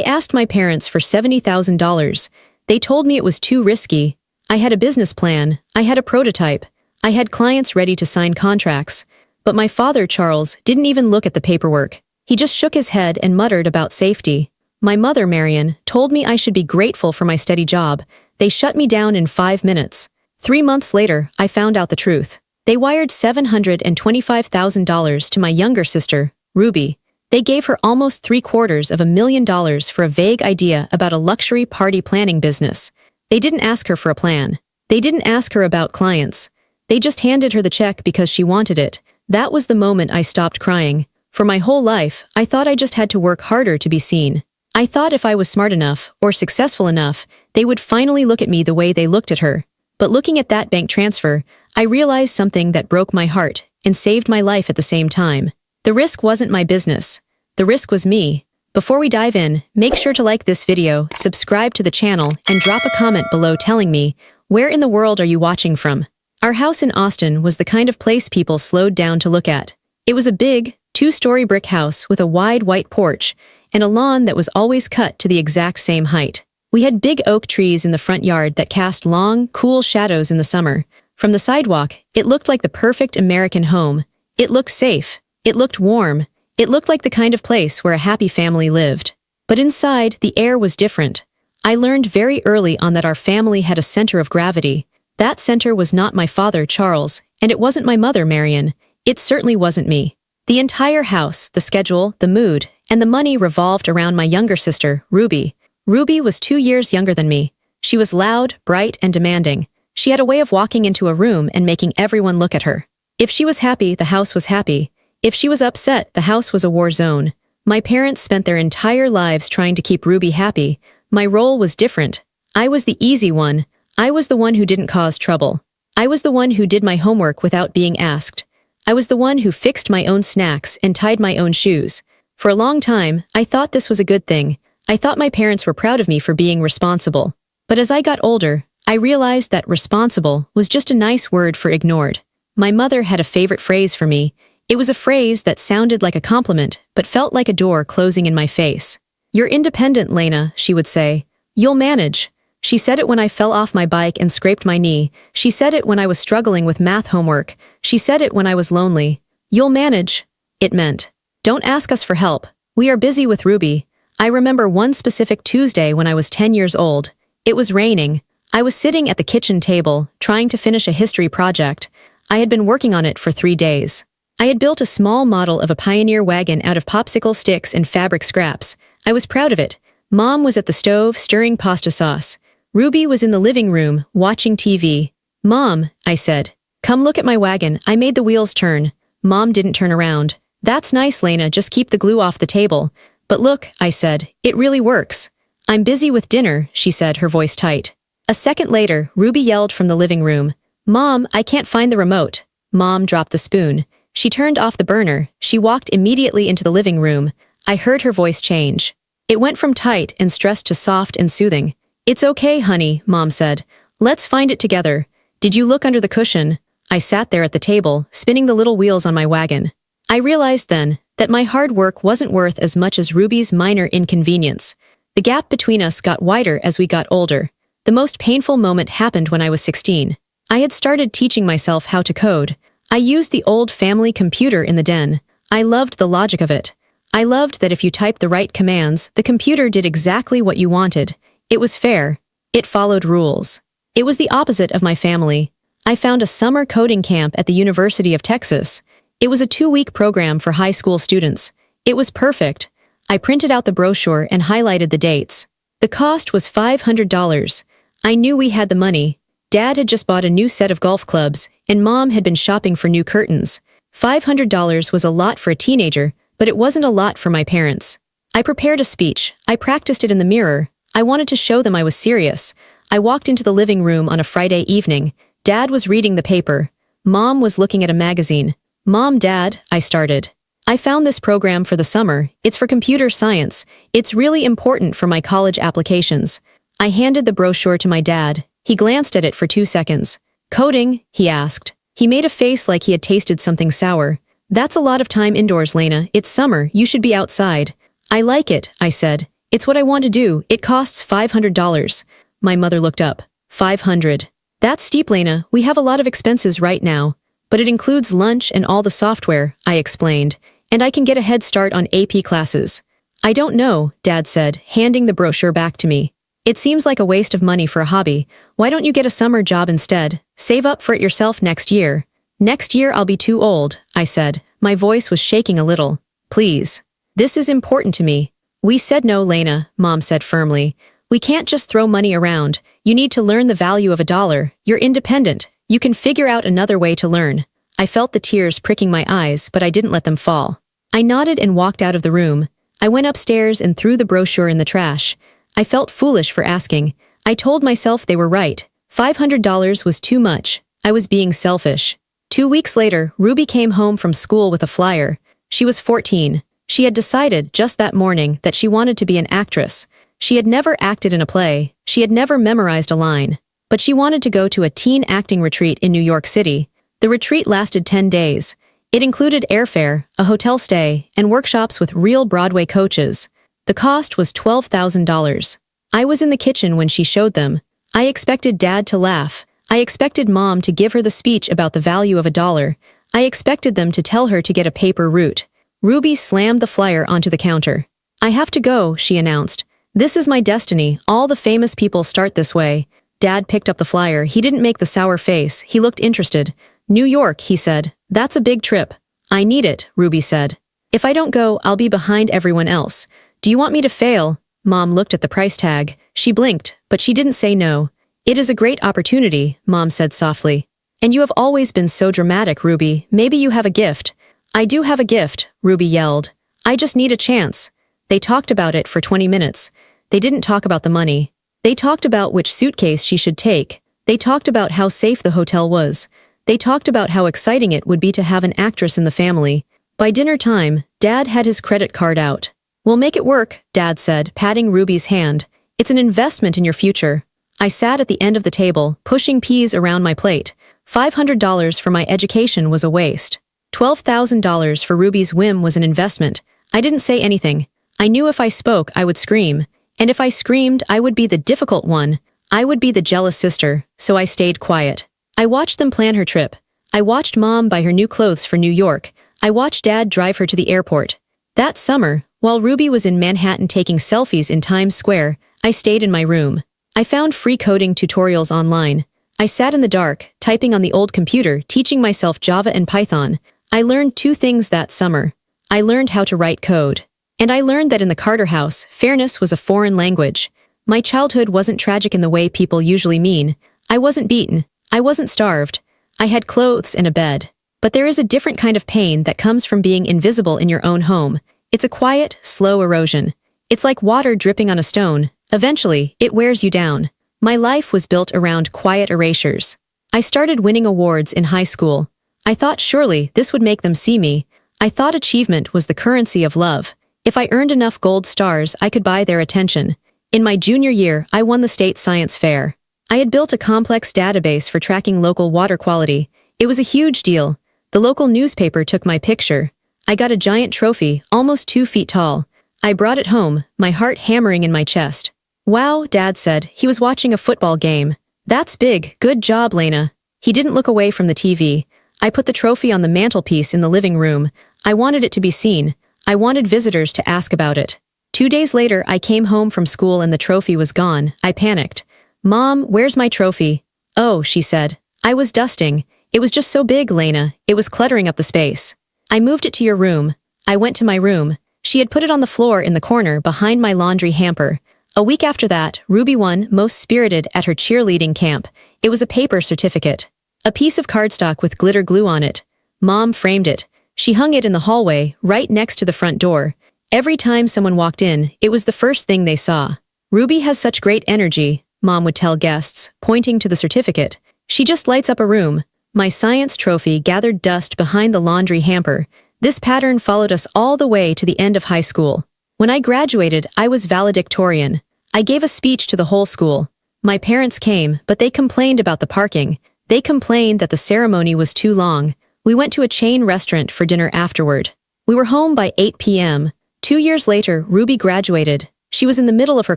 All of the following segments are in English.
I asked my parents for $70,000. They told me it was too risky. I had a business plan, I had a prototype, I had clients ready to sign contracts. But my father, Charles, didn't even look at the paperwork. He just shook his head and muttered about safety. My mother, Marion, told me I should be grateful for my steady job. They shut me down in 5 minutes. 3 months later, I found out the truth. They wired $725,000 to my younger sister, Ruby. They gave her almost $750,000 for a vague idea about a luxury party planning business. They didn't ask her for a plan. They didn't ask her about clients. They just handed her the check because she wanted it. That was the moment I stopped crying. For my whole life, I thought I just had to work harder to be seen. I thought if I was smart enough, or successful enough, they would finally look at me the way they looked at her. But looking at that bank transfer, I realized something that broke my heart and saved my life at the same time. The risk wasn't my business. The risk was me. Before we dive in, make sure to like this video, subscribe to the channel, and drop a comment below telling me, where in the world are you watching from? Our house in Austin was the kind of place people slowed down to look at. It was a big, 2-story brick house with a wide white porch and a lawn that was always cut to the exact same height. We had big oak trees in the front yard that cast long, cool shadows in the summer. From the sidewalk, it looked like the perfect American home. It looked safe. It looked warm. It looked like the kind of place where a happy family lived. But inside, the air was different. I learned very early on that our family had a center of gravity. That center was not my father, Charles, and it wasn't my mother, Marion. It certainly wasn't me. The entire house, the schedule, the mood, and the money revolved around my younger sister, Ruby. Ruby was 2 years younger than me. She was loud, bright, and demanding. She had a way of walking into a room and making everyone look at her. If she was happy, the house was happy. If she was upset, the house was a war zone. My parents spent their entire lives trying to keep Ruby happy. My role was different. I was the easy one. I was the one who didn't cause trouble. I was the one who did my homework without being asked. I was the one who fixed my own snacks and tied my own shoes. For a long time, I thought this was a good thing. I thought my parents were proud of me for being responsible. But as I got older, I realized that responsible was just a nice word for ignored. My mother had a favorite phrase for me. It was a phrase that sounded like a compliment, but felt like a door closing in my face. "You're independent, Lena," she would say. "You'll manage." She said it when I fell off my bike and scraped my knee. She said it when I was struggling with math homework. She said it when I was lonely. "You'll manage." It meant, "Don't ask us for help. We are busy with Ruby." I remember one specific Tuesday when I was 10 years old. It was raining. I was sitting at the kitchen table, trying to finish a history project. I had been working on it for 3 days. I had built a small model of a Pioneer wagon out of popsicle sticks and fabric scraps. I was proud of it. Mom was at the stove stirring pasta sauce. Ruby was in the living room, watching TV. "Mom," I said, "come look at my wagon. I made the wheels turn." Mom didn't turn around. "That's nice, Lena, just keep the glue off the table." "But look," I said, "it really works." "I'm busy with dinner," she said, her voice tight. A second later, Ruby yelled from the living room, "Mom, I can't find the remote." Mom dropped the spoon. She turned off the burner. She walked immediately into the living room. I heard her voice change. It went from tight and stressed to soft and soothing. "It's okay, honey," Mom said. "Let's find it together. Did you look under the cushion?" I sat there at the table, spinning the little wheels on my wagon. I realized then that my hard work wasn't worth as much as Ruby's minor inconvenience. The gap between us got wider as we got older. The most painful moment happened when I was 16. I had started teaching myself how to code. I used the old family computer in the den. I loved the logic of it. I loved that if you typed the right commands, the computer did exactly what you wanted. It was fair. It followed rules. It was the opposite of my family. I found a summer coding camp at the University of Texas. It was a 2-week program for high school students. It was perfect. I printed out the brochure and highlighted the dates. The cost was $500. I knew we had the money. Dad had just bought a new set of golf clubs, and Mom had been shopping for new curtains. $500 was a lot for a teenager, but it wasn't a lot for my parents. I prepared a speech. I practiced it in the mirror. I wanted to show them I was serious. I walked into the living room on a Friday evening. Dad was reading the paper. Mom was looking at a magazine. "Mom, Dad," I started. "I found this program for the summer. It's for computer science. It's really important for my college applications." I handed the brochure to my dad. He glanced at it for 2 seconds. "Coding?" he asked. He made a face like he had tasted something sour. "That's a lot of time indoors, Lena. It's summer. You should be outside." "I like it," I said. It's what I want to do. It costs $500. My mother looked up. 500. That's steep, Lena. We have a lot of expenses right now. But it includes lunch and all the software, I explained. And I can get a head start on AP classes. I don't know, Dad said, handing the brochure back to me. It seems like a waste of money for a hobby. Why don't you get a summer job instead? Save up for it yourself next year. Next year I'll be too old, I said. My voice was shaking a little. Please. This is important to me. We said no, Lena, Mom said firmly. We can't just throw money around. You need to learn the value of $1. You're independent. You can figure out another way to learn. I felt the tears pricking my eyes, but I didn't let them fall. I nodded and walked out of the room. I went upstairs and threw the brochure in the trash. I felt foolish for asking. I told myself they were right. $500 was too much. I was being selfish. 2 weeks later, Ruby came home from school with a flyer. She was 14. She had decided just that morning that she wanted to be an actress. She had never acted in a play. She had never memorized a line. But she wanted to go to a teen acting retreat in New York City. The retreat lasted 10 days. It included airfare, a hotel stay, and workshops with real Broadway coaches. The cost was $12,000. I was in the kitchen when she showed them. I expected Dad to laugh. I expected Mom to give her the speech about the value of $1. I expected them to tell her to get a paper route. Ruby slammed the flyer onto the counter. I have to go, she announced. This is my destiny. All the famous people start this way. Dad picked up the flyer. He didn't make the sour face. He looked interested. New York, he said. That's a big trip. I need it, Ruby said. If I don't go, I'll be behind everyone else. Do you want me to fail? Mom looked at the price tag. She blinked, but she didn't say no. It is a great opportunity, Mom said softly. And you have always been so dramatic, Ruby. Maybe you have a gift. I do have a gift, Ruby yelled. I just need a chance. They talked about it for 20 minutes. They didn't talk about the money. They talked about which suitcase she should take. They talked about how safe the hotel was. They talked about how exciting it would be to have an actress in the family. By dinner time, Dad had his credit card out. We'll make it work, Dad said, patting Ruby's hand. It's an investment in your future. I sat at the end of the table, pushing peas around my plate. $500 for my education was a waste. $12,000 for Ruby's whim was an investment. I didn't say anything. I knew if I spoke, I would scream. And if I screamed, I would be the difficult one. I would be the jealous sister, so I stayed quiet. I watched them plan her trip. I watched Mom buy her new clothes for New York. I watched Dad drive her to the airport. That summer, while Ruby was in Manhattan taking selfies in Times Square, I stayed in my room. I found free coding tutorials online. I sat in the dark, typing on the old computer, teaching myself Java and Python. I learned 2 things that summer. I learned how to write code. And I learned that in the Carter house, fairness was a foreign language. My childhood wasn't tragic in the way people usually mean. I wasn't beaten. I wasn't starved. I had clothes and a bed. But there is a different kind of pain that comes from being invisible in your own home. It's a quiet, slow erosion. It's like water dripping on a stone. Eventually, it wears you down. My life was built around quiet erasures. I started winning awards in high school. I thought surely this would make them see me. I thought achievement was the currency of love. If I earned enough gold stars, I could buy their attention. In my junior year, I won the state science fair. I had built a complex database for tracking local water quality. It was a huge deal. The local newspaper took my picture. I got a giant trophy, almost 2 feet tall. I brought it home, my heart hammering in my chest. Wow, Dad said. He was watching a football game. That's big. Good job, Lena. He didn't look away from the TV. I put the trophy on the mantelpiece in the living room. I wanted it to be seen. I wanted visitors to ask about it. 2 days later, I came home from school and the trophy was gone. I panicked. Mom, where's my trophy? Oh, she said. I was dusting. It was just so big, Lena. It was cluttering up the space. I moved it to your room. I went to my room. She had put it on the floor in the corner behind my laundry hamper. A week after that, Ruby won Most Spirited at her cheerleading camp. It was a paper certificate. A piece of cardstock with glitter glue on it. Mom framed it. She hung it in the hallway, right next to the front door. Every time someone walked in, it was the first thing they saw. Ruby has such great energy, Mom would tell guests, pointing to the certificate. She just lights up a room. My science trophy gathered dust behind the laundry hamper. This pattern followed us all the way to the end of high school. When I graduated, I was valedictorian. I gave a speech to the whole school. My parents came, but they complained about the parking. They complained that the ceremony was too long. We went to a chain restaurant for dinner afterward. We were home by 8 p.m. 2 years later, Ruby graduated. She was in the middle of her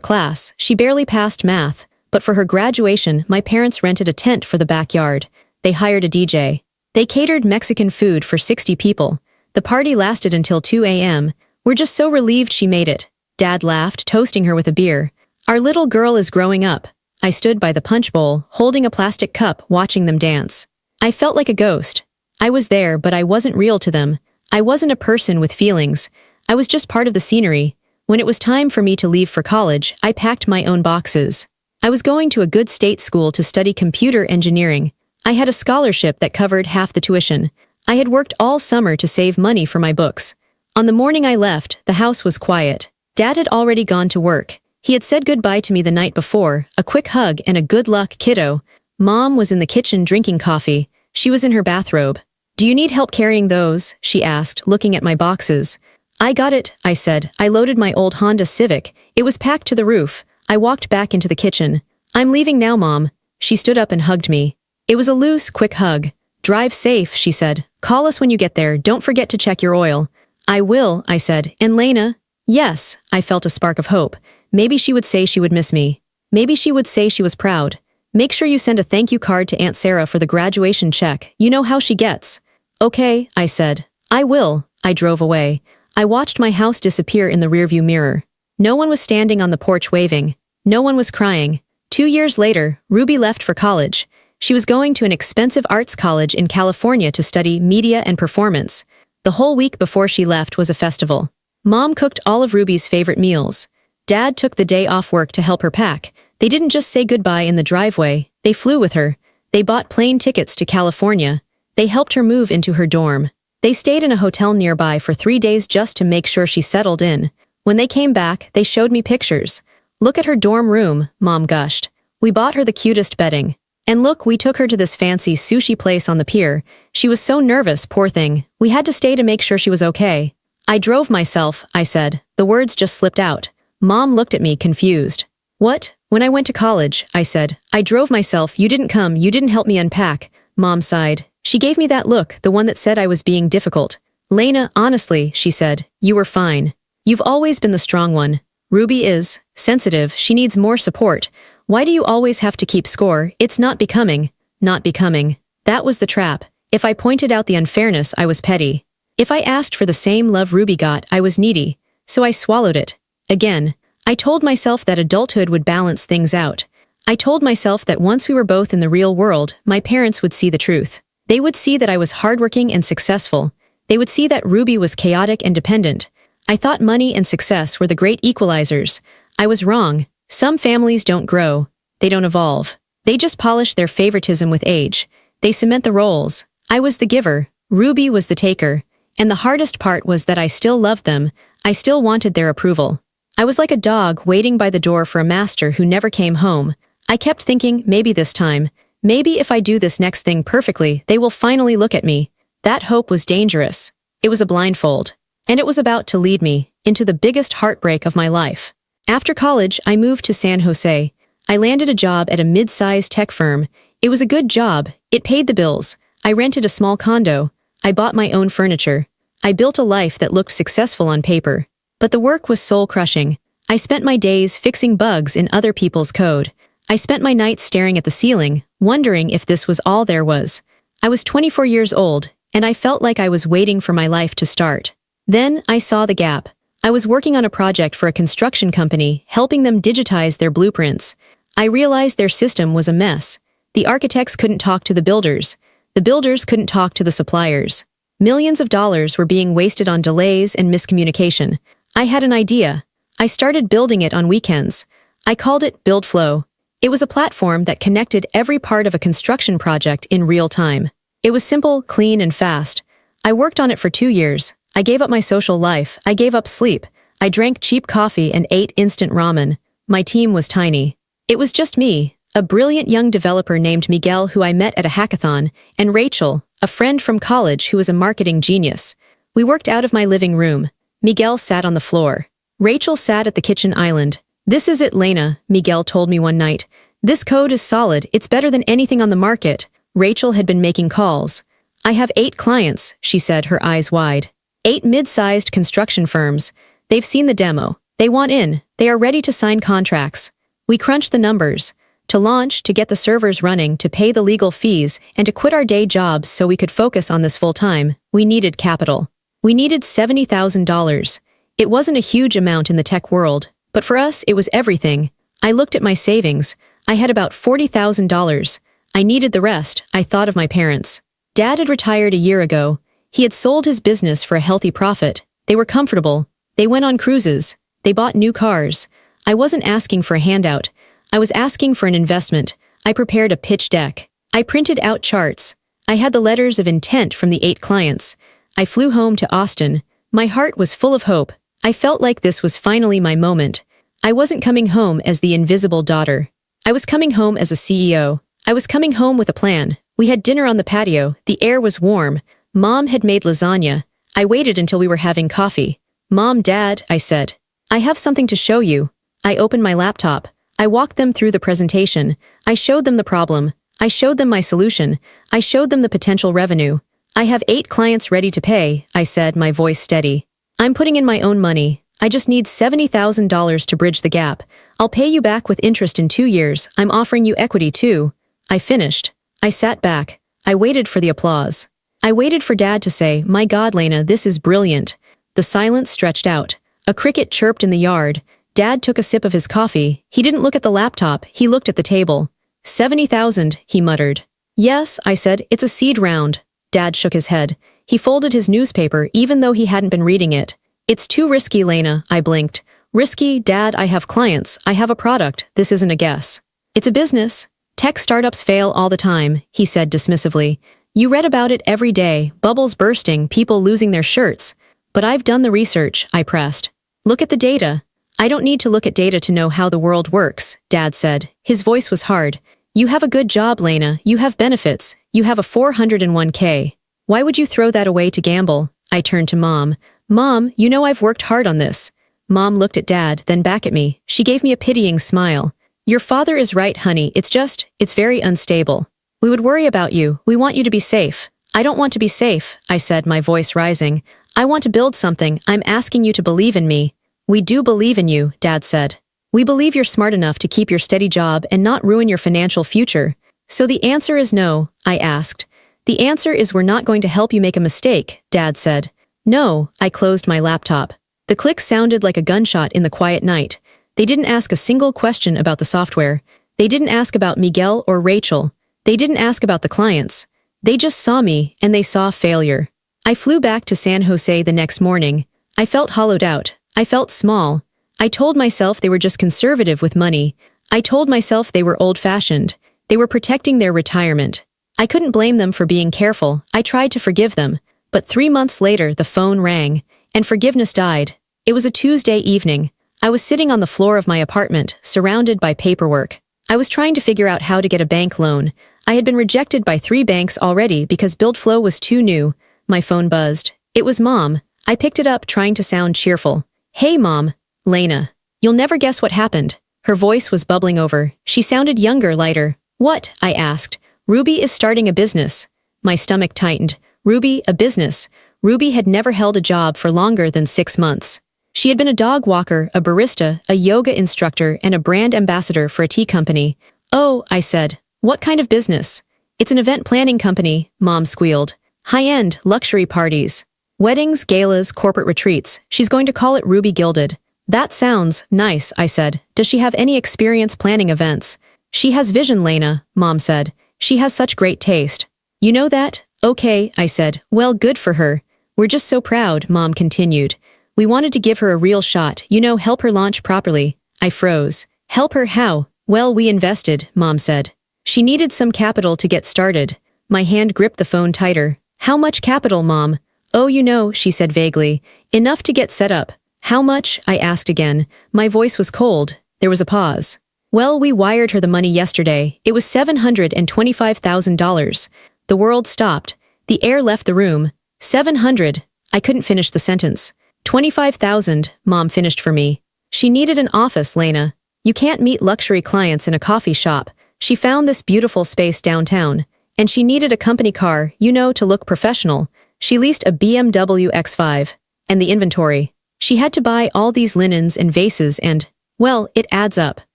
class, she barely passed math, but for her graduation, my parents rented a tent for the backyard. They hired a DJ. They catered Mexican food for 60 people. The party lasted until 2 a.m. We're just so relieved she made it. Dad laughed, toasting her with a beer. Our little girl is growing up. I stood by the punch bowl, holding a plastic cup, watching them dance. I felt like a ghost. I was there, but I wasn't real to them. I wasn't a person with feelings. I was just part of the scenery. When it was time for me to leave for college, I packed my own boxes. I was going to a good state school to study computer engineering. I had a scholarship that covered half the tuition. I had worked all summer to save money for my books. On the morning I left, the house was quiet. Dad had already gone to work. He had said goodbye to me the night before, a quick hug and a good luck, kiddo. Mom was in the kitchen drinking coffee. She was in her bathrobe. Do you need help carrying those? She asked, looking at my boxes. I got it, I said. I loaded my old Honda Civic. It was packed to the roof. I walked back into the kitchen. I'm leaving now, Mom. She stood up and hugged me. It was a loose, quick hug. Drive safe, she said. Call us when you get there. Don't forget to check your oil. I will, I said. And Lena? Yes, I felt a spark of hope. Maybe she would say she would miss me. Maybe she would say she was proud. Make sure you send a thank you card to Aunt Sarah for the graduation check. You know how she gets. Okay, I said. I will. I drove away. I watched my house disappear in the rearview mirror. No one was standing on the porch waving. No one was crying. 2 years later, Ruby left for college. She was going to an expensive arts college in California to study media and performance. The whole week before she left was a festival. Mom cooked all of Ruby's favorite meals. Dad took the day off work to help her pack. They didn't just say goodbye in the driveway. They flew with her. They bought plane tickets to California. They helped her move into her dorm. They stayed in a hotel nearby for 3 days just to make sure she settled in. When they came back, they showed me pictures. Look at her dorm room, Mom gushed. We bought her the cutest bedding. And look, we took her to this fancy sushi place on the pier. She was so nervous, poor thing. We had to stay to make sure she was okay. I drove myself, I said. The words just slipped out. Mom looked at me, confused. What? When I went to college, I said. I drove myself, you didn't come, you didn't help me unpack. Mom sighed. She gave me that look, the one that said I was being difficult. Lena, honestly, she said, you were fine. You've always been the strong one. Ruby is sensitive, she needs more support. Why do you always have to keep score? It's not becoming. Not becoming. That was the trap. If I pointed out the unfairness, I was petty. If I asked for the same love Ruby got, I was needy. So I swallowed it. Again. I told myself that adulthood would balance things out. I told myself that once we were both in the real world, my parents would see the truth. They would see that I was hardworking and successful. They would see that Ruby was chaotic and dependent. I thought money and success were the great equalizers. I was wrong. Some families don't grow. They don't evolve. They just polish their favoritism with age. They cement the roles. I was the giver. Ruby was the taker. And the hardest part was that I still loved them. I still wanted their approval. I was like a dog waiting by the door for a master who never came home. I kept thinking, maybe this time. Maybe if I do this next thing perfectly, they will finally look at me. That hope was dangerous. It was a blindfold. And it was about to lead me into the biggest heartbreak of my life. After college, I moved to San Jose. I landed a job at a mid-sized tech firm. It was a good job. It paid the bills. I rented a small condo. I bought my own furniture. I built a life that looked successful on paper. But the work was soul-crushing. I spent my days fixing bugs in other people's code. I spent my nights staring at the ceiling, wondering if this was all there was. I was 24 years old, and I felt like I was waiting for my life to start. Then I saw the gap. I was working on a project for a construction company, helping them digitize their blueprints. I realized their system was a mess. The architects couldn't talk to the builders. The builders couldn't talk to the suppliers. Millions of dollars were being wasted on delays and miscommunication. I had an idea. I started building it on weekends. I called it Build Flow. It was a platform that connected every part of a construction project in real time. It was simple, clean, and fast. I worked on it for 2 years. I gave up my social life. I gave up sleep. I drank cheap coffee and ate instant ramen. My team was tiny. It was just me, a brilliant young developer named Miguel who I met at a hackathon, and Rachel, a friend from college who was a marketing genius. We worked out of my living room. Miguel sat on the floor. Rachel sat at the kitchen island. This is it, Lena, Miguel told me one night. This code is solid. It's better than anything on the market. Rachel had been making calls. I have 8 clients, she said, her eyes wide. 8 mid-sized construction firms. They've seen the demo. They want in. They are ready to sign contracts. We crunched the numbers. To launch, to get the servers running, to pay the legal fees, and to quit our day jobs so we could focus on this full-time, we needed capital. We needed $70,000. It wasn't a huge amount in the tech world, but for us it was everything. I looked at my savings. I had about $40,000. I needed the rest. I thought of my parents. Dad had retired a year ago. He had sold his business for a healthy profit. They were comfortable. They went on cruises. They bought new cars. I wasn't asking for a handout. I was asking for an investment. I prepared a pitch deck. I printed out charts. I had the letters of intent from the 8 clients. I flew home to Austin. My heart was full of hope. I felt like this was finally my moment. I wasn't coming home as the invisible daughter. I was coming home as a CEO. I was coming home with a plan. We had dinner on the patio. The air was warm. Mom had made lasagna. I waited until we were having coffee. Mom, Dad, I said. I have something to show you. I opened my laptop. I walked them through the presentation. I showed them the problem. I showed them my solution. I showed them the potential revenue. I have 8 clients ready to pay, I said, my voice steady. I'm putting in my own money. I just need $70,000 to bridge the gap. I'll pay you back with interest in 2 years. I'm offering you equity too. I finished. I sat back. I waited for the applause. I waited for Dad to say, "My God, Lena, this is brilliant." The silence stretched out. A cricket chirped in the yard. Dad took a sip of his coffee. He didn't look at the laptop. He looked at the table. 70,000, he muttered. Yes, I said, it's a seed round. Dad shook his head. He folded his newspaper even though he hadn't been reading it. It's too risky, Lena, I blinked. Risky, Dad, I have clients. I have a product. This isn't a guess. It's a business. Tech startups fail all the time, he said dismissively. You read about it every day, bubbles bursting, people losing their shirts. But I've done the research, I pressed. Look at the data. I don't need to look at data to know how the world works, Dad said. His voice was hard. You have a good job, Lena. You have benefits. You have a 401k. Why would you throw that away to gamble? I turned to Mom. Mom, you know I've worked hard on this. Mom looked at Dad, then back at me. She gave me a pitying smile. Your father is right, honey. It's very unstable. We would worry about you. We want you to be safe. I don't want to be safe, I said, my voice rising. I want to build something. I'm asking you to believe in me. We do believe in you, Dad said. We believe you're smart enough to keep your steady job and not ruin your financial future. So the answer is no, I asked. The answer is we're not going to help you make a mistake, Dad said. No, I closed my laptop. The click sounded like a gunshot in the quiet night. They didn't ask a single question about the software. They didn't ask about Miguel or Rachel. They didn't ask about the clients. They just saw me, and they saw failure. I flew back to San Jose the next morning. I felt hollowed out. I felt small. I told myself they were just conservative with money. I told myself they were old-fashioned. They were protecting their retirement. I couldn't blame them for being careful. I tried to forgive them. But 3 months later, the phone rang, and forgiveness died. It was a Tuesday evening. I was sitting on the floor of my apartment, surrounded by paperwork. I was trying to figure out how to get a bank loan. I had been rejected by 3 banks already because BuildFlow was too new. My phone buzzed. It was Mom. I picked it up, trying to sound cheerful. Hey, Mom. Lena. You'll never guess what happened. Her voice was bubbling over. She sounded younger, lighter. What? I asked. Ruby is starting a business. My stomach tightened. Ruby, a business. Ruby had never held a job for longer than 6 months. She had been a dog walker, a barista, a yoga instructor, and a brand ambassador for a tea company. Oh, I said. What kind of business? It's an event planning company, Mom squealed. High-end, luxury parties. Weddings, galas, corporate retreats. She's going to call it Ruby Gilded. That sounds nice, I said. Does she have any experience planning events? She has vision, Lena, Mom said. She has such great taste. You know that? Okay, I said. Well, good for her. We're just so proud, Mom continued. We wanted to give her a real shot, help her launch properly. I froze. Help her how? Well, we invested, Mom said. She needed some capital to get started. My hand gripped the phone tighter. How much capital, Mom? Oh, she said vaguely. Enough to get set up. How much? I asked again. My voice was cold. There was a pause. Well, we wired her the money yesterday. It was $725,000. The world stopped. The air left the room. 700. I couldn't finish the sentence. 25,000, Mom finished for me. She needed an office, Lena. You can't meet luxury clients in a coffee shop. She found this beautiful space downtown. And she needed a company car, to look professional. She leased a BMW X5. And the inventory. She had to buy all these linens and vases and, well, it adds up.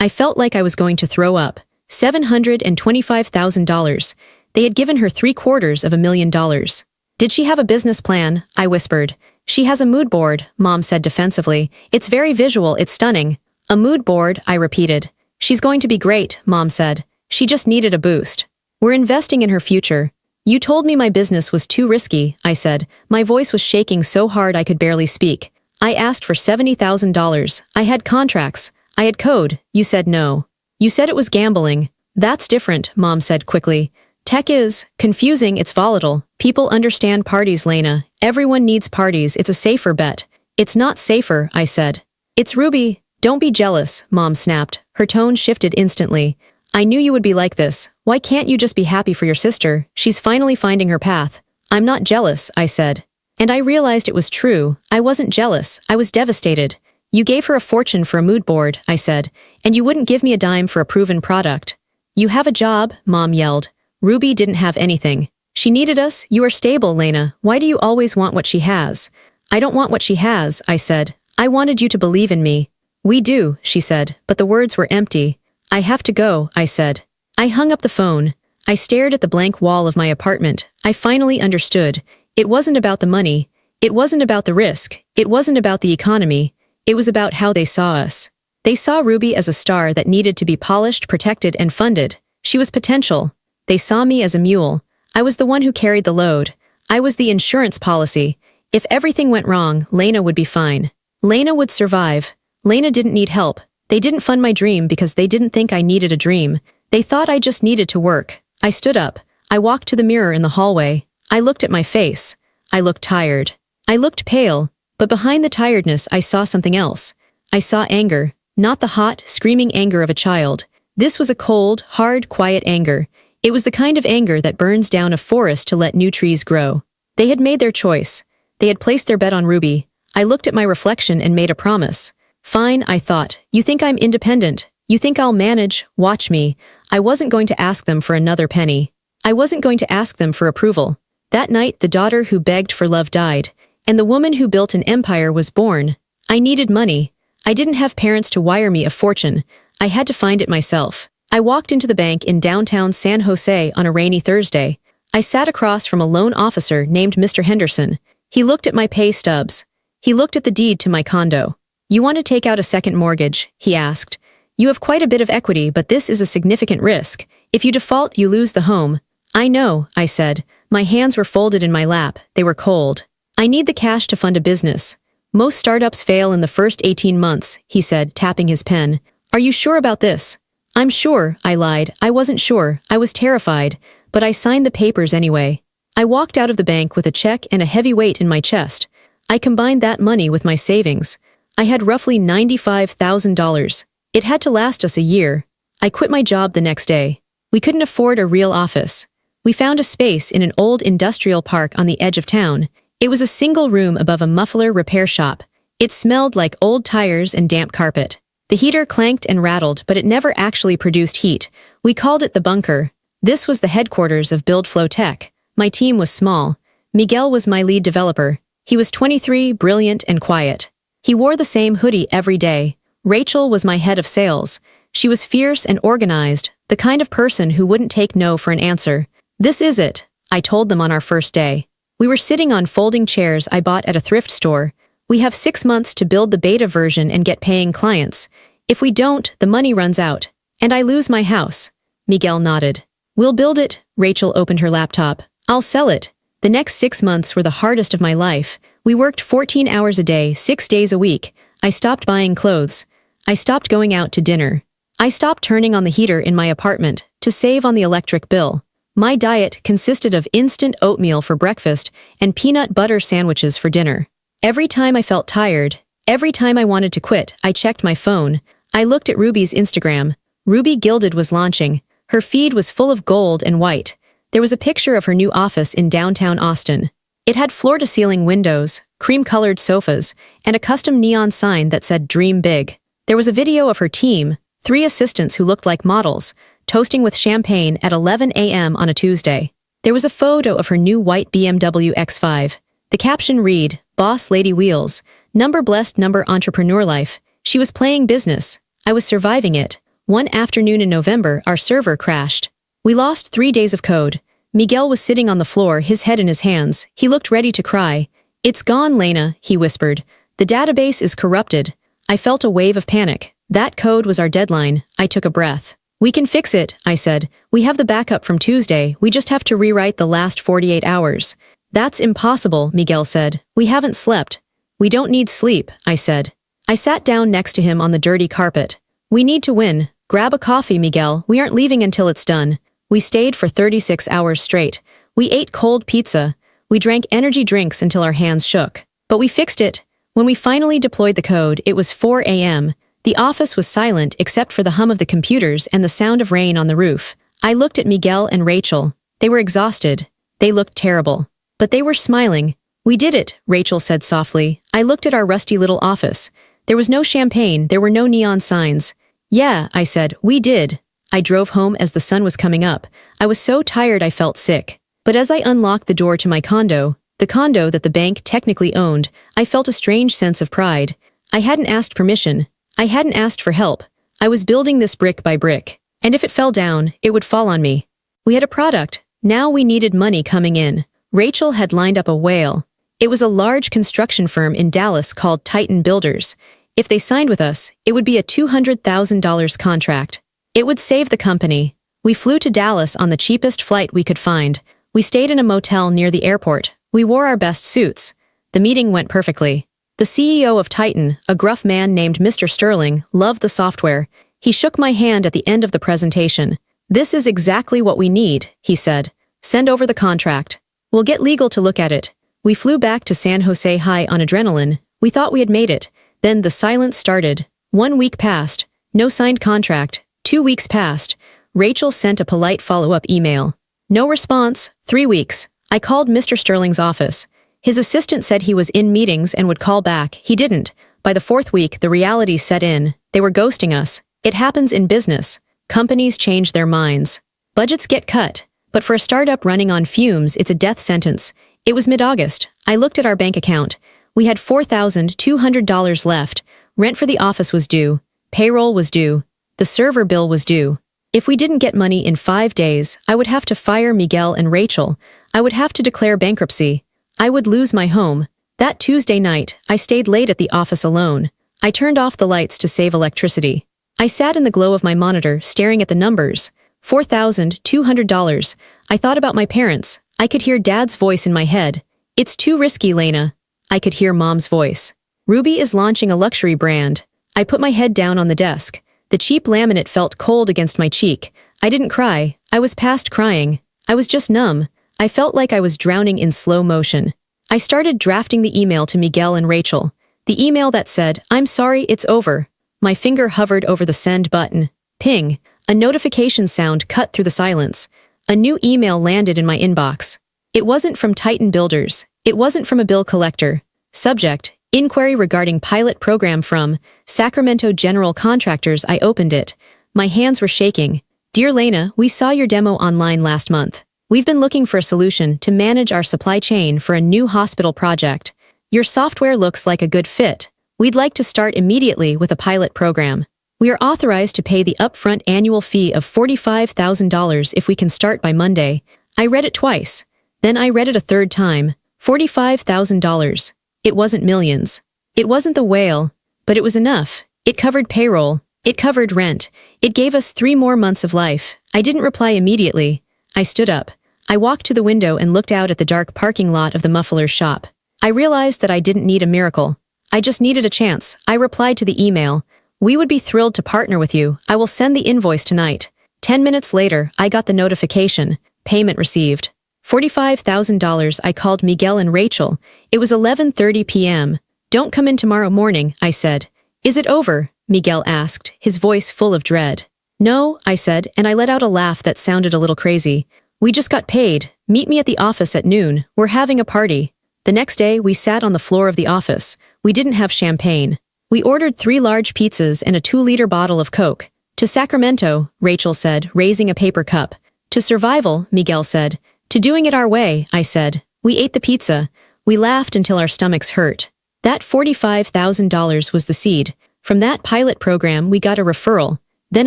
I felt like I was going to throw up. $725,000. They had given her $750,000. Did she have a business plan? I whispered. She has a mood board, Mom said defensively. It's very visual, it's stunning. A mood board, I repeated. She's going to be great, Mom said. She just needed a boost. We're investing in her future. You told me my business was too risky, I said. My voice was shaking so hard I could barely speak. I asked for $70,000. I had contracts. I had code. You said no. You said it was gambling. That's different, Mom said quickly. Tech is confusing, it's volatile. People understand parties, Lena. Everyone needs parties, it's a safer bet. It's not safer, I said. It's Ruby. Don't be jealous, Mom snapped. Her tone shifted instantly. I knew you would be like this. Why can't you just be happy for your sister? She's finally finding her path. I'm not jealous, I said. And I realized it was true. I wasn't jealous. I was devastated. You gave her a fortune for a mood board, I said, and you wouldn't give me a dime for a proven product. You have a job, Mom yelled. Ruby didn't have anything. She needed us. You are stable, Lena. Why do you always want what she has? I don't want what she has, I said. I wanted you to believe in me. We do, she said, but the words were empty. I have to go, I said. I hung up the phone. I stared at the blank wall of my apartment. I finally understood. It wasn't about the money. It wasn't about the risk. It wasn't about the economy. It was about how they saw us. They saw Ruby as a star that needed to be polished, protected, and funded. She was potential. They saw me as a mule. I was the one who carried the load. I was the insurance policy. If everything went wrong, Lena would be fine. Lena would survive. Lena didn't need help. They didn't fund my dream because they didn't think I needed a dream. They thought I just needed to work. I stood up. I walked to the mirror in the hallway. I looked at my face. I looked tired. I looked pale, but behind the tiredness I saw something else. I saw anger, not the hot, screaming anger of a child. This was a cold, hard, quiet anger. It was the kind of anger that burns down a forest to let new trees grow. They had made their choice. They had placed their bet on Ruby. I looked at my reflection and made a promise. Fine, I thought. You think I'm independent. You think I'll manage. Watch me. I wasn't going to ask them for another penny. I wasn't going to ask them for approval. That night, the daughter who begged for love died, and the woman who built an empire was born. I needed money. I didn't have parents to wire me a fortune. I had to find it myself. I walked into the bank in downtown San Jose on a rainy Thursday. I sat across from a loan officer named Mr. Henderson. He looked at my pay stubs. He looked at the deed to my condo. You want to take out a second mortgage? He asked. You have quite a bit of equity, but this is a significant risk. If you default, you lose the home. I know, I said. My hands were folded in my lap. They were cold. I need the cash to fund a business. Most startups fail in the first 18 months, he said, tapping his pen. Are you sure about this? I'm sure, I lied. I wasn't sure. I was terrified. But I signed the papers anyway. I walked out of the bank with a check and a heavy weight in my chest. I combined that money with my savings. I had roughly $95,000. It had to last us a year. I quit my job the next day. We couldn't afford a real office. We found a space in an old industrial park on the edge of town. It was a single room above a muffler repair shop. It smelled like old tires and damp carpet. The heater clanked and rattled, but it never actually produced heat. We called it the bunker. This was the headquarters of BuildFlow Tech. My team was small. Miguel was my lead developer. He was 23, brilliant, and quiet. He wore the same hoodie every day. Rachel was my head of sales. She was fierce and organized, the kind of person who wouldn't take no for an answer. This is it, I told them on our first day. We were sitting on folding chairs I bought at a thrift store. We have 6 months to build the beta version and get paying clients. If we don't, the money runs out. And I lose my house. Miguel nodded. We'll build it. Rachel opened her laptop. I'll sell it. The next 6 months were the hardest of my life. We worked 14 hours a day, 6 days a week. I stopped buying clothes. I stopped going out to dinner. I stopped turning on the heater in my apartment to save on the electric bill. My diet consisted of instant oatmeal for breakfast and peanut butter sandwiches for dinner. Every time I felt tired, every time I wanted to quit, I checked my phone. I looked at Ruby's Instagram. Ruby Gilded was launching. Her feed was full of gold and white. There was a picture of her new office in downtown Austin. It had floor-to-ceiling windows, cream-colored sofas, and a custom neon sign that said "Dream Big." There was a video of her team, 3 assistants who looked like models, toasting with champagne at 11 a.m. on a Tuesday. There was a photo of her new white BMW X5. The caption read, "Boss Lady Wheels, Number blessed number entrepreneur life. She was playing business. I was surviving it. One afternoon in November, our server crashed. We lost 3 days of code. Miguel was sitting on the floor, his head in his hands. He looked ready to cry. "It's gone, Lena," he whispered. "The database is corrupted." I felt a wave of panic. That code was our deadline. I took a breath. "We can fix it," I said. "We have the backup from Tuesday. We just have to rewrite the last 48 hours. "That's impossible," Miguel said. "We haven't slept." "We don't need sleep," I said. I sat down next to him on the dirty carpet. "We need to win. Grab a coffee, Miguel. We aren't leaving until it's done." We stayed for 36 hours straight. We ate cold pizza. We drank energy drinks until our hands shook. But we fixed it. When we finally deployed the code, it was 4 a.m. The office was silent except for the hum of the computers and the sound of rain on the roof. I looked at Miguel and Rachel. They were exhausted. They looked terrible. But they were smiling. "We did it," Rachel said softly. I looked at our rusty little office. There was no champagne, there were no neon signs. "Yeah," I said, "we did." I drove home as the sun was coming up. I was so tired I felt sick. But as I unlocked the door to my condo, the condo that the bank technically owned, I felt a strange sense of pride. I hadn't asked permission. I hadn't asked for help. I was building this brick by brick. And if it fell down, it would fall on me. We had a product. Now we needed money coming in. Rachel had lined up a whale. It was a large construction firm in Dallas called Titan Builders. If they signed with us, it would be a $200,000 contract. It would save the company. We flew to Dallas on the cheapest flight we could find. We stayed in a motel near the airport. We wore our best suits. The meeting went perfectly. The CEO of Titan, a gruff man named Mr. Sterling, loved the software. He shook my hand at the end of the presentation. "This is exactly what we need," he said. "Send over the contract. We'll get legal to look at it." We flew back to San Jose high on adrenaline. We thought we had made it. Then the silence started. 1 week passed. No signed contract. 2 weeks passed. Rachel sent a polite follow-up email. No response. 3 weeks. I called Mr. Sterling's office. His assistant said he was in meetings and would call back. He didn't. By the 4th week, the reality set in. They were ghosting us. It happens in business. Companies change their minds. Budgets get cut. But for a startup running on fumes, it's a death sentence. It was mid-August. I looked at our bank account. We had $4,200 left. Rent for the office was due. Payroll was due. The server bill was due. If we didn't get money in 5 days, I would have to fire Miguel and Rachel. I would have to declare bankruptcy. I would lose my home. That Tuesday night, I stayed late at the office alone. I turned off the lights to save electricity. I sat in the glow of my monitor, staring at the numbers. $4,200. I thought about my parents. I could hear Dad's voice in my head. "It's too risky, Lena." I could hear Mom's voice. "Ruby is launching a luxury brand." I put my head down on the desk. The cheap laminate felt cold against my cheek. I didn't cry. I was past crying. I was just numb. I felt like I was drowning in slow motion. I started drafting the email to Miguel and Rachel. The email that said, "I'm sorry, it's over." My finger hovered over the send button. Ping. A notification sound cut through the silence. A new email landed in my inbox. It wasn't from Titan Builders. It wasn't from a bill collector. Subject, inquiry regarding pilot program from Sacramento General Contractors. I opened it. My hands were shaking. "Dear Lena, we saw your demo online last month. We've been looking for a solution to manage our supply chain for a new hospital project. Your software looks like a good fit. We'd like to start immediately with a pilot program. We are authorized to pay the upfront annual fee of $45,000 if we can start by Monday." I read it twice. Then I read it a third time. $45,000. It wasn't millions. It wasn't the whale. But it was enough. It covered payroll. It covered rent. It gave us 3 more months of life. I didn't reply immediately. I stood up. I walked to the window and looked out at the dark parking lot of the muffler's shop. I realized that I didn't need a miracle. I just needed a chance. I replied to the email. "We would be thrilled to partner with you. I will send the invoice tonight." 10 minutes later, I got the notification. Payment received. $45,000. I called Miguel and Rachel. It was 11:30 p.m. "Don't come in tomorrow morning," I said. "Is it over?" Miguel asked, his voice full of dread. "No," I said, and I let out a laugh that sounded a little crazy. "We just got paid. Meet me at the office at noon. We're having a party." The next day, we sat on the floor of the office. We didn't have champagne. We ordered 3 large pizzas and a 2-liter bottle of Coke. "To Sacramento," Rachel said, raising a paper cup. "To survival," Miguel said. "To doing it our way," I said. We ate the pizza. We laughed until our stomachs hurt. That $45,000 was the seed. From that pilot program, we got a referral, then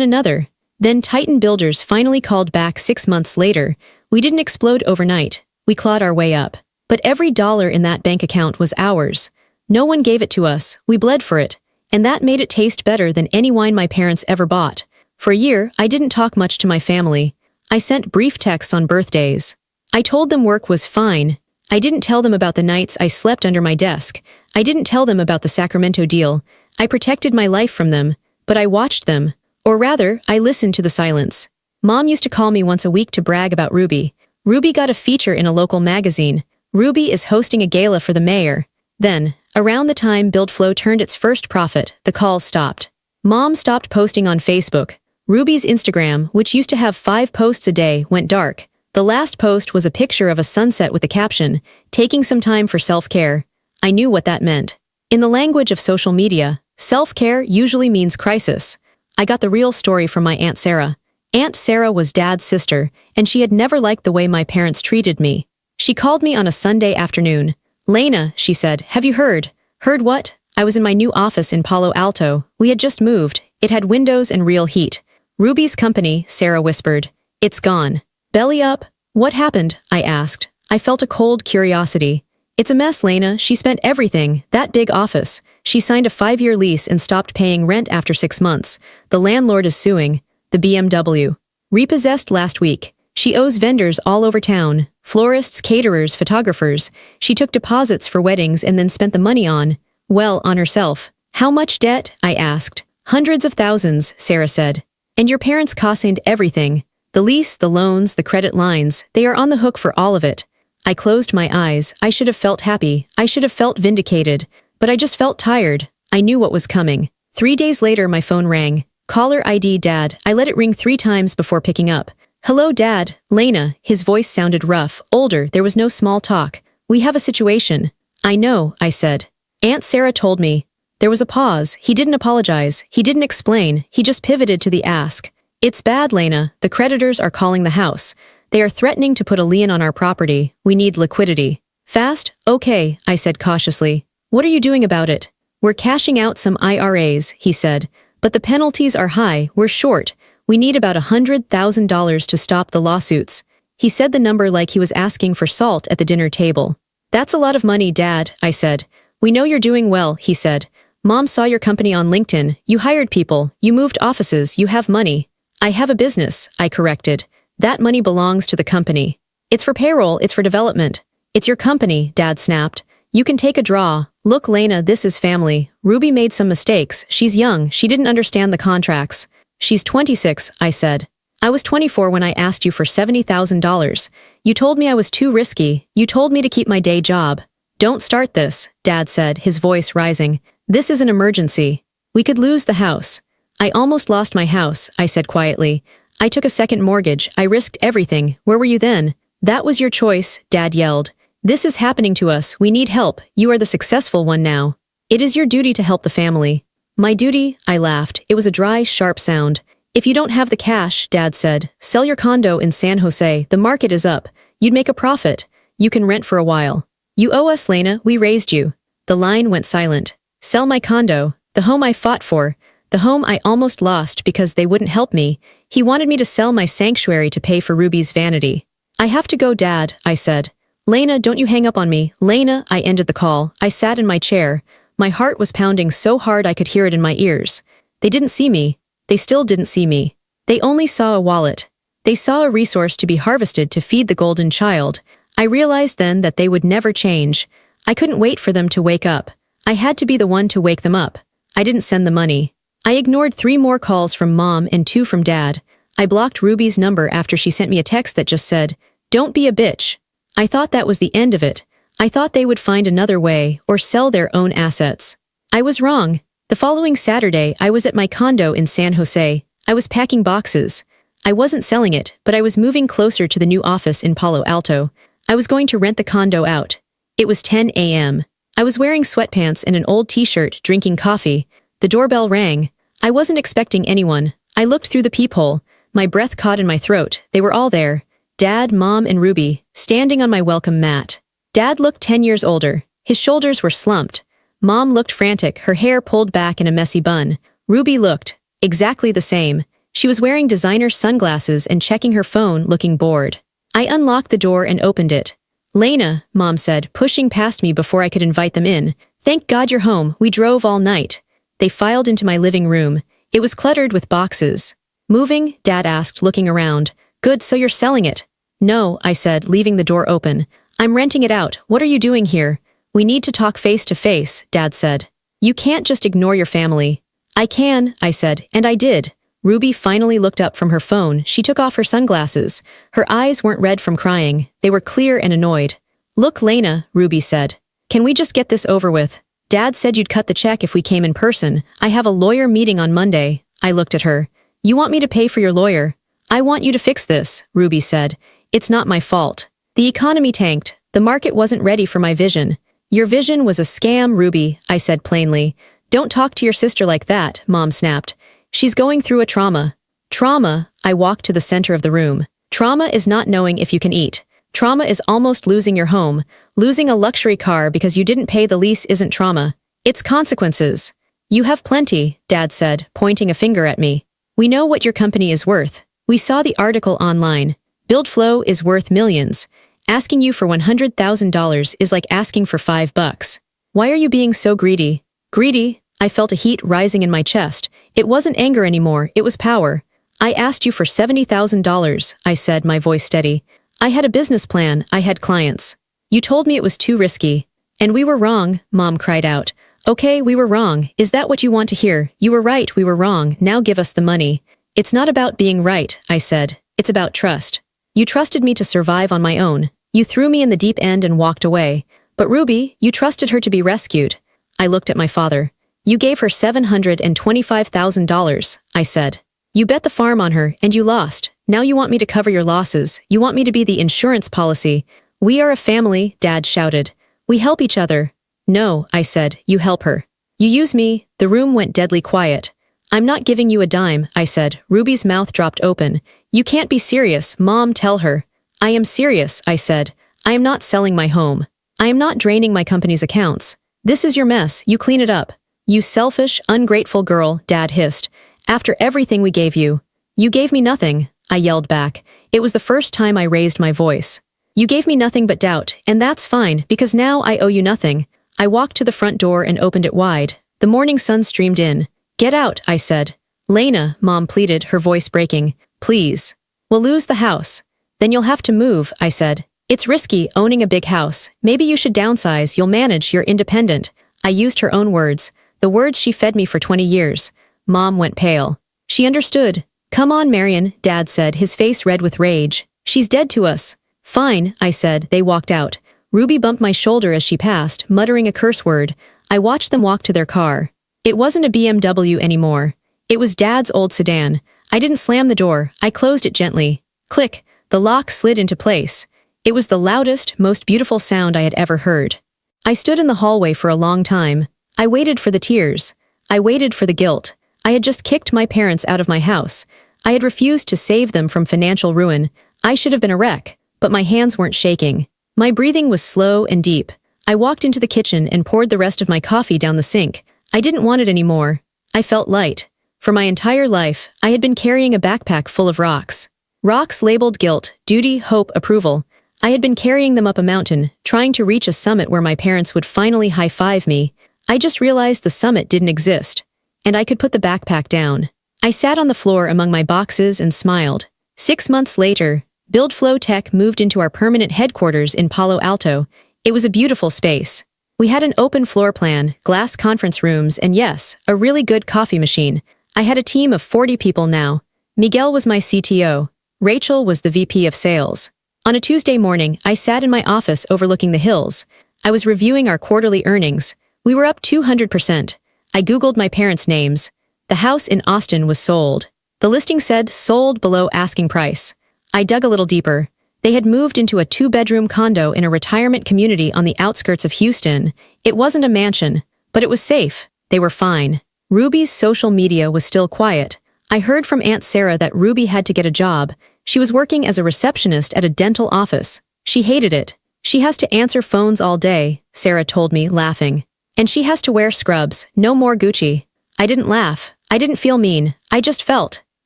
another. Then Titan Builders finally called back 6 months later. We didn't explode overnight. We clawed our way up. But every dollar in that bank account was ours. No one gave it to us. We bled for it. And that made it taste better than any wine my parents ever bought. For a year, I didn't talk much to my family. I sent brief texts on birthdays. I told them work was fine. I didn't tell them about the nights I slept under my desk. I didn't tell them about the Sacramento deal. I protected my life from them, but I watched them. Or rather, I listened to the silence. Mom used to call me once a week to brag about Ruby. Ruby got a feature in a local magazine. Ruby is hosting a gala for the mayor. Then, around the time BuildFlow turned its first profit, the calls stopped. Mom stopped posting on Facebook. Ruby's Instagram, which used to have 5 posts a day, went dark. The last post was a picture of a sunset with the caption, "Taking some time for self-care." I knew what that meant. In the language of social media, self-care usually means crisis. I got the real story from my Aunt Sarah. Aunt Sarah was Dad's sister, and she had never liked the way my parents treated me. She called me on a Sunday afternoon. "Lena," she said, "have you heard?" "Heard what?" I was in my new office in Palo Alto. We had just moved. It had windows and real heat. "Ruby's company," Sarah whispered. "It's gone." "Belly up?" "What happened?" I asked. I felt a cold curiosity. "It's a mess, Lena. She spent everything. That big office. She signed a 5-year lease and stopped paying rent after 6 months. The landlord is suing. The BMW. Repossessed last week. She owes vendors all over town. Florists, caterers, photographers. She took deposits for weddings and then spent the money on herself." "How much debt?" I asked. "Hundreds of thousands," Sarah said. "And your parents costed everything. The lease, the loans, the credit lines. They are on the hook for all of it." I closed my eyes. I should have felt happy. I should have felt vindicated. But I just felt tired. I knew what was coming. 3 days later, my phone rang. Caller ID Dad. I let it ring 3 times before picking up. "Hello, Dad." "Lena." His voice sounded rough, older. There was no small talk. "We have a situation." "I know," I said. "Aunt Sarah told me." There was a pause. He didn't apologize. He didn't explain. He just pivoted to the ask. "It's bad, Lena. The creditors are calling the house. They are threatening to put a lien on our property. We need liquidity." "Fast?" "Okay," I said cautiously. "What are you doing about it?" "We're cashing out some IRAs," he said. "But the penalties are high. We're short. We need about $100,000 to stop the lawsuits." He said the number like he was asking for salt at the dinner table. "That's a lot of money, Dad," I said. "We know you're doing well," he said. "Mom saw your company on LinkedIn. You hired people. You moved offices. You have money." "I have a business," I corrected. "That money belongs to the company. It's for payroll, it's for development." "It's your company," Dad snapped. "You can take a draw." "Look, Lena, this is family. Ruby made some mistakes. She's young. She didn't understand the contracts." "She's 26, I said. "I was 24 when I asked you for $70,000. You told me I was too risky. You told me to keep my day job." "Don't start this," Dad said, his voice rising. "This is an emergency. We could lose the house." "I almost lost my house," I said quietly. "I took a second mortgage. I risked everything. Where were you then?" "That was your choice," Dad yelled. "This is happening to us. We need help. You are the successful one now. It is your duty to help the family." "My duty?" I laughed. It was a dry, sharp sound. "If you don't have the cash," Dad said, "sell your condo in San Jose. The market is up. You'd make a profit. You can rent for a while. You owe us, Lena. We raised you." The line went silent. "Sell my condo. The home I fought for. The home I almost lost because they wouldn't help me." He wanted me to sell my sanctuary to pay for Ruby's vanity. "I have to go, Dad," I said. "Lena, don't you hang up on me." "Lena," I ended the call. I sat in my chair. My heart was pounding so hard I could hear it in my ears. They didn't see me. They still didn't see me. They only saw a wallet. They saw a resource to be harvested to feed the golden child. I realized then that they would never change. I couldn't wait for them to wake up. I had to be the one to wake them up. I didn't send the money. I ignored 3 more calls from Mom and 2 from Dad. I blocked Ruby's number after she sent me a text that just said, "Don't be a bitch." I thought that was the end of it. I thought they would find another way or sell their own assets. I was wrong. The following Saturday, I was at my condo in San Jose. I was packing boxes. I wasn't selling it, but I was moving closer to the new office in Palo Alto. I was going to rent the condo out. It was 10 a.m. I was wearing sweatpants and an old t-shirt, drinking coffee. The doorbell rang. I wasn't expecting anyone. I looked through the peephole. My breath caught in my throat. They were all there. Dad, Mom, and Ruby, standing on my welcome mat. Dad looked 10 years older. His shoulders were slumped. Mom looked frantic, her hair pulled back in a messy bun. Ruby looked exactly the same. She was wearing designer sunglasses and checking her phone, looking bored. I unlocked the door and opened it. "Lena," Mom said, pushing past me before I could invite them in. "Thank God you're home. We drove all night." They filed into my living room. It was cluttered with boxes. "Moving?" Dad asked, looking around. "Good, so you're selling it?" "No," I said, leaving the door open. "I'm renting it out. What are you doing here?" "We need to talk face to face," Dad said. "You can't just ignore your family." "I can," I said, and I did. Ruby finally looked up from her phone. She took off her sunglasses. Her eyes weren't red from crying. They were clear and annoyed. "Look, Lena," Ruby said. "Can we just get this over with? Dad said you'd cut the check if we came in person. I have a lawyer meeting on Monday." I looked at her. "You want me to pay for your lawyer?" "I want you to fix this," Ruby said. "It's not my fault. The economy tanked. The market wasn't ready for my vision." "Your vision was a scam, Ruby," I said plainly. "Don't talk to your sister like that," Mom snapped. "She's going through a trauma." "Trauma?" I walked to the center of the room. "Trauma is not knowing if you can eat. Trauma is almost losing your home. Losing a luxury car because you didn't pay the lease isn't trauma. It's consequences." "You have plenty," Dad said, pointing a finger at me. "We know what your company is worth. We saw the article online. BuildFlow is worth millions. Asking you for $100,000 is like asking for $5. Why are you being so greedy?" "Greedy?" I felt a heat rising in my chest. It wasn't anger anymore, it was power. "I asked you for $70,000, I said, my voice steady. "I had a business plan, I had clients. You told me it was too risky." "And we were wrong," Mom cried out. "Okay, we were wrong. Is that what you want to hear? You were right, we were wrong. Now give us the money." "It's not about being right," I said. "It's about trust. You trusted me to survive on my own. You threw me in the deep end and walked away. But Ruby, you trusted her to be rescued." I looked at my father. "You gave her $725,000, I said. "You bet the farm on her, and you lost. Now you want me to cover your losses. You want me to be the insurance policy." "We are a family," Dad shouted. "We help each other." "No," I said, "you help her. You use me." The room went deadly quiet. "I'm not giving you a dime," I said. Ruby's mouth dropped open. "You can't be serious, Mom, tell her." "I am serious," I said. "I am not selling my home. I am not draining my company's accounts. This is your mess, you clean it up." "You selfish, ungrateful girl," Dad hissed. "After everything we gave you." "You gave me nothing," I yelled back. It was the first time I raised my voice. "You gave me nothing but doubt, and that's fine, because now I owe you nothing." I walked to the front door and opened it wide. The morning sun streamed in. "Get out," I said. "Lena," Mom pleaded, her voice breaking. "Please. We'll lose the house." "Then you'll have to move," I said. "It's risky, owning a big house. Maybe you should downsize, you'll manage, you're independent." I used her own words. The words she fed me for 20 years. Mom went pale. She understood. "Come on, Marion," Dad said, his face red with rage. "She's dead to us." "Fine," I said. They walked out. Ruby bumped my shoulder as she passed, muttering a curse word. I watched them walk to their car. It wasn't a BMW anymore. It was Dad's old sedan. I didn't slam the door. I closed it gently. Click. The lock slid into place. It was the loudest, most beautiful sound I had ever heard. I stood in the hallway for a long time. I waited for the tears. I waited for the guilt. I had just kicked my parents out of my house. I had refused to save them from financial ruin. I should have been a wreck, but my hands weren't shaking. My breathing was slow and deep. I walked into the kitchen and poured the rest of my coffee down the sink. I didn't want it anymore. I felt light. For my entire life, I had been carrying a backpack full of rocks. Rocks labeled guilt, duty, hope, approval. I had been carrying them up a mountain, trying to reach a summit where my parents would finally high-five me. I just realized the summit didn't exist. And I could put the backpack down. I sat on the floor among my boxes and smiled. 6 months later, BuildFlow Tech moved into our permanent headquarters in Palo Alto. It was a beautiful space. We had an open floor plan, glass conference rooms, and yes, a really good coffee machine. I had a team of 40 people now. Miguel was my CTO. Rachel was the VP of sales. On a Tuesday morning, I sat in my office overlooking the hills. I was reviewing our quarterly earnings. We were up 200%. I Googled my parents' names. The house in Austin was sold. The listing said sold below asking price. I dug a little deeper. They had moved into a 2-bedroom condo in a retirement community on the outskirts of Houston. It wasn't a mansion, but it was safe. They were fine. Ruby's social media was still quiet. I heard from Aunt Sarah that Ruby had to get a job. She was working as a receptionist at a dental office. She hated it. She has to answer phones all day, Sarah told me, laughing. And she has to wear scrubs, no more Gucci. I didn't laugh. I didn't feel mean. I just felt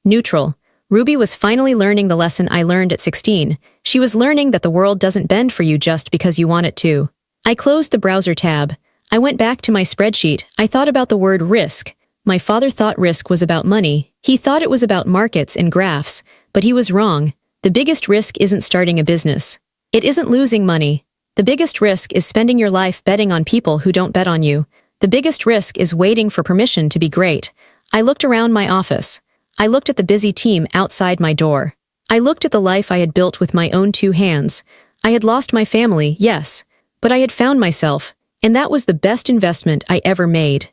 neutral. Ruby was finally learning the lesson I learned at 16. She was learning that the world doesn't bend for you just because you want it to. I closed the browser tab. I went back to my spreadsheet. I thought about the word risk. My father thought risk was about money. He thought it was about markets and graphs, but he was wrong. The biggest risk isn't starting a business. It isn't losing money. The biggest risk is spending your life betting on people who don't bet on you. The biggest risk is waiting for permission to be great. I looked around my office. I looked at the busy team outside my door. I looked at the life I had built with my own 2 hands. I had lost my family, yes, but I had found myself, and that was the best investment I ever made.